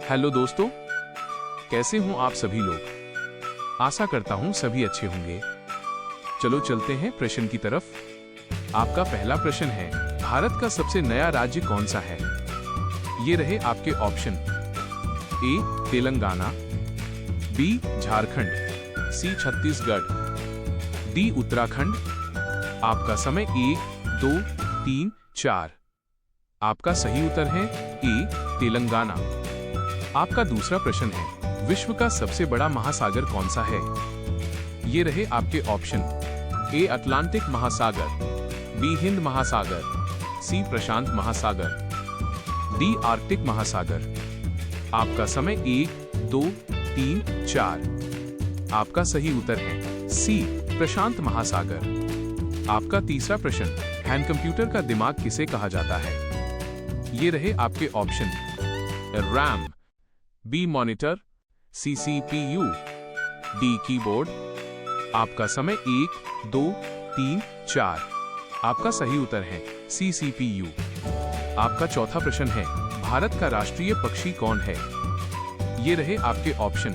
Hello दोस्तों, कैसे हो आप सभी लोग। आशा करता हूं सभी अच्छे होंगे। चलो चलते हैं प्रश्न की तरफ। आपका पहला प्रश्न है, भारत का सबसे नया राज्य कौन सा है। ये रहे आपके ऑप्शन। ए तेलंगाना, बी झारखंड, सी छत्तीसगढ़, डी उत्तराखंड। आपका समय 1, 2, 3, 4। आपका सही उत्तर है ए तेलंगाना। आपका दूसरा प्रश्न है, विश्व का सबसे बड़ा महासागर कौन सा है। ये रहे आपके ऑप्शन। ए अटलांटिक महासागर, बी हिंद महासागर, सी प्रशांत महासागर, डी आर्कटिक महासागर। आपका समय 1, 2, 3, 4। आपका सही उत्तर है सी प्रशांत महासागर। आपका तीसरा प्रश्न, हैंड कंप्यूटर का दिमाग किसे कहा जाता है। ये रहे आपके option. RAM, B monitor, C CPU, D keyboard. आपका समय 1, 2, 3, 4। आपका सही उत्तर है सी सीपीयू। आपका चौथा प्रश्न है, भारत का राष्ट्रीय पक्षी कौन है। ये रहे आपके ऑप्शन।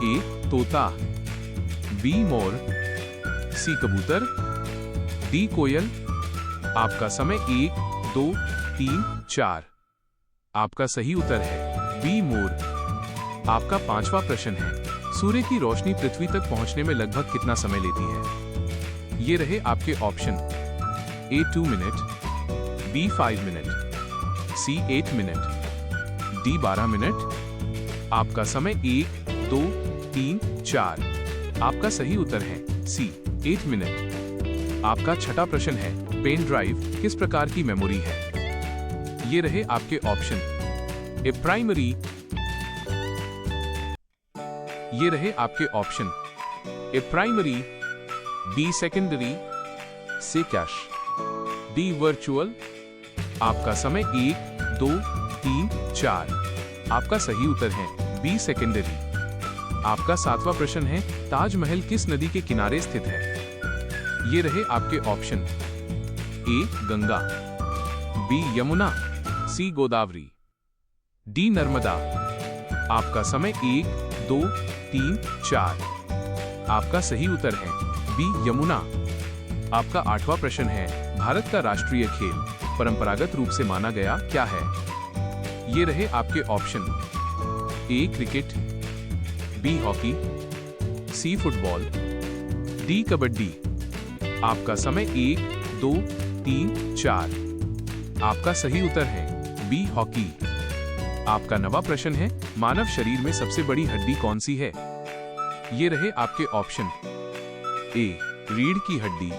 ए तोता, बी मोर, सी कबूतर, डी कोयल। आपका समय 1, 2, 3, 4। आपका सही उत्तर है बी मोर। आपका पांचवा प्रश्न है, सूर्य की रोशनी पृथ्वी तक पहुंचने में लगभग कितना समय लेती है। ये रहे आपके ऑप्शन। ए 2 मिनट, बी 5 मिनट, सी 8 मिनट, डी 12 मिनट। आपका समय 1, 2, 3, 4। आपका सही उत्तर है सी 8 मिनट। आपका छठा प्रश्न है, पेन ड्राइव किस प्रकार की मेमोरी है। ये रहे आपके ऑप्शन। ए प्राइमरी, ये रहे आपके ऑप्शन। ए प्राइमरी, बी सेकेंडरी, सी कैश, डी वर्चुअल। आपका समय 1, 2, 3, 4। आपका सही उत्तर है बी सेकेंडरी। आपका सातवां प्रश्न है, ताजमहल किस नदी के किनारे स्थित है। ये रहे आपके ऑप्शन। ए गंगा, बी यमुना, सी गोदावरी, डी नर्मदा। आपका समय 1, 2, 3, 4। आपका सही उत्तर है बी यमुना। आपका आठवां प्रश्न है, भारत का राष्ट्रीय खेल परंपरागत रूप से माना गया क्या है। ये रहे आपके option. A cricket, B hockey, C football, D kabaddi. आपका समय 1, 2, 3, 4। आपका सही उत्तर है बी हॉकी। आपका नवा प्रश्न है, मानव शरीर में सबसे बड़ी हड्डी कौन सी है। ये रहे आपके ऑप्शन। ए रीढ़ की हड्डी,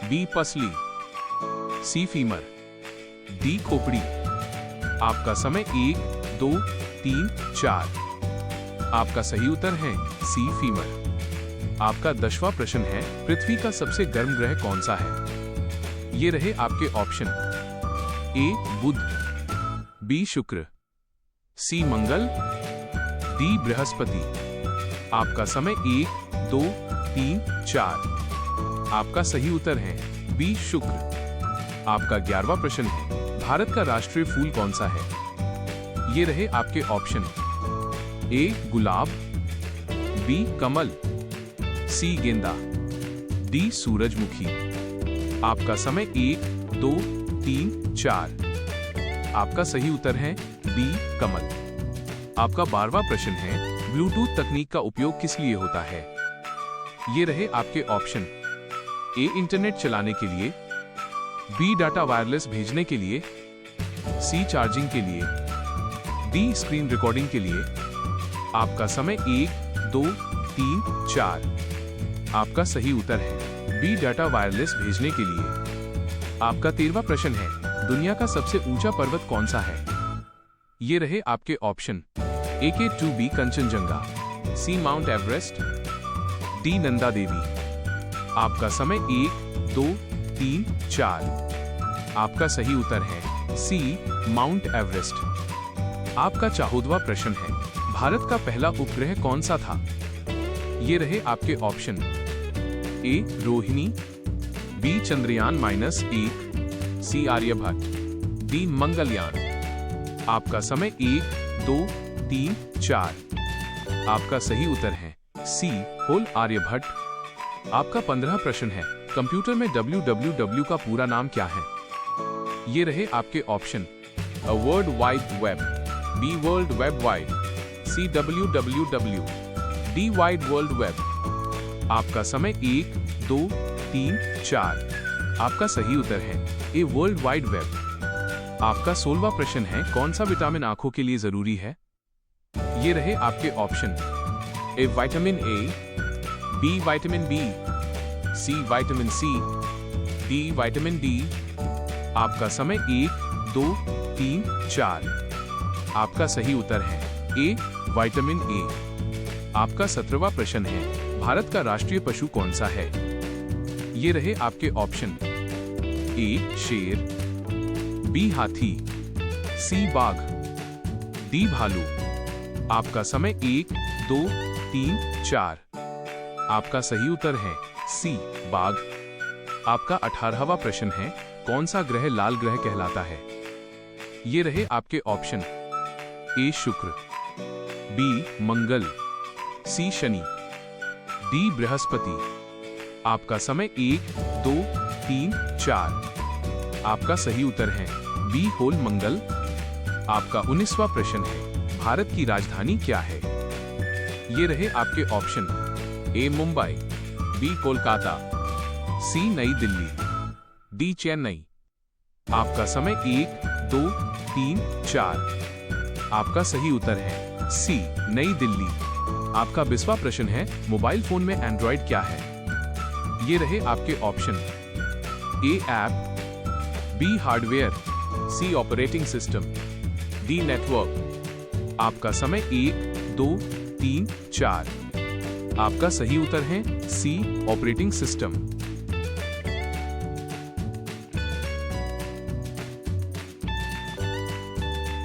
बी पसली, सी फीमर, डी खोपड़ी। आपका समय 1, 2, 3, 4। आपका सही उत्तर है सी फीमर। आपका 10वां प्रश्न है, पृथ्वी का सबसे गर्म ग्रह कौन सा है। ये रहे आपके ऑप्शन। ए बुध, बी शुक्र, सी मंगल, डी बृहस्पति। आपका समय 1, 2, 3, 4। आपका सही उत्तर है बी शुक्र। आपका 11वां प्रश्न है, भारत का राष्ट्रीय फूल कौन सा है। ये रहे आपके ऑप्शन। ए गुलाब, बी कमल, सी गेंदा, डी सूरजमुखी। आपका समय 1, 2, 3, 4। आपका सही उत्तर है बी कमल। आपका 12वां प्रश्न है, ब्लूटूथ तकनीक का उपयोग किस लिए होता है। ये रहे आपके ऑप्शन। ए इंटरनेट चलाने के लिए, बी डाटा वायरलेस भेजने के लिए, सी चार्जिंग के लिए, डी स्क्रीन रिकॉर्डिंग के लिए। आपका समय 1, 2, 3, 4। आपका सही उत्तर है बी डाटा वायरलेस भेजने के लिए। आपका 13वां प्रश्न है, दुनिया का सबसे ऊंचा पर्वत कौन सा है। ये रहे आपके ऑप्शन। ए के 2B कंचनजंगा, सी mount Everest, D Nanda Devi. आपका समय 1, 2, 3, 4। आपका सही उत्तर है सी माउंट एवरेस्ट। आपका 14वां प्रश्न है, भारत का पहला उपग्रह कौन सा था। ये रहे आपके ऑप्शन। ए रोहिणी, बी चंद्रयान -1, सी आर्यभट्ट, डी मंगलयान। आपका समय 1, 2, 3, 4। आपका सही उत्तर है सी होल आर्यभट्ट। आपका 15 प्रश्न है। कंप्यूटर में www का पूरा नाम क्या है? ये रहे आपके option. A world wide web, B world web wide, C www, D wide world web. आपका समय 1, 2, 3, 4। आपका सही उत्तर है ए वर्ल्ड वाइड वेब। आपका 16वां प्रश्न है। कौन सा विटामिन आंखों के लिए जरूरी है? ये रहे आपके option. A vitamin A, B vitamin B, C vitamin C, D vitamin D. आपका समय 1, 2, 3, 4। आपका सही उत्तर है ए विटामिन ए। आपका 17वां प्रश्न है। भारत का राष्ट्रीय पशु कौन सा है? ये रहे आपके ऑप्शन। ए शेर, बी हाथी, सी बाघ, डी भालू। आपका समय 1, 2, 3, 4। आपका सही उत्तर है सी बाघ। आपका 18वां प्रश्न है। कौन सा ग्रह लाल ग्रह कहलाता है? ये रहे आपके ऑप्शन। ए शुक्र, बी मंगल, सी शनि, डी बृहस्पति। आपका समय 1, 2, 3, 4। आपका सही उत्तर है बी होल मंगल। आपका 19वां प्रश्न है। भारत की राजधानी क्या है? ये रहे आपके ऑप्शन। ए मुंबई, बी कोलकाता, सी नई दिल्ली, डी चेन्नई। आपका समय 1, 2, 3, 4। आपका सही उत्तर है सी नई दिल्ली। आपका 20वां प्रश्न है। मोबाइल फोन में एंड्रॉइड क्या है? ये रहे आपके ऑप्शन। ए ऐप, बी हार्डवेयर, सी ऑपरेटिंग सिस्टम, डी नेटवर्क। आपका समय 1, 2, 3, 4। आपका सही उत्तर है सी ऑपरेटिंग सिस्टम।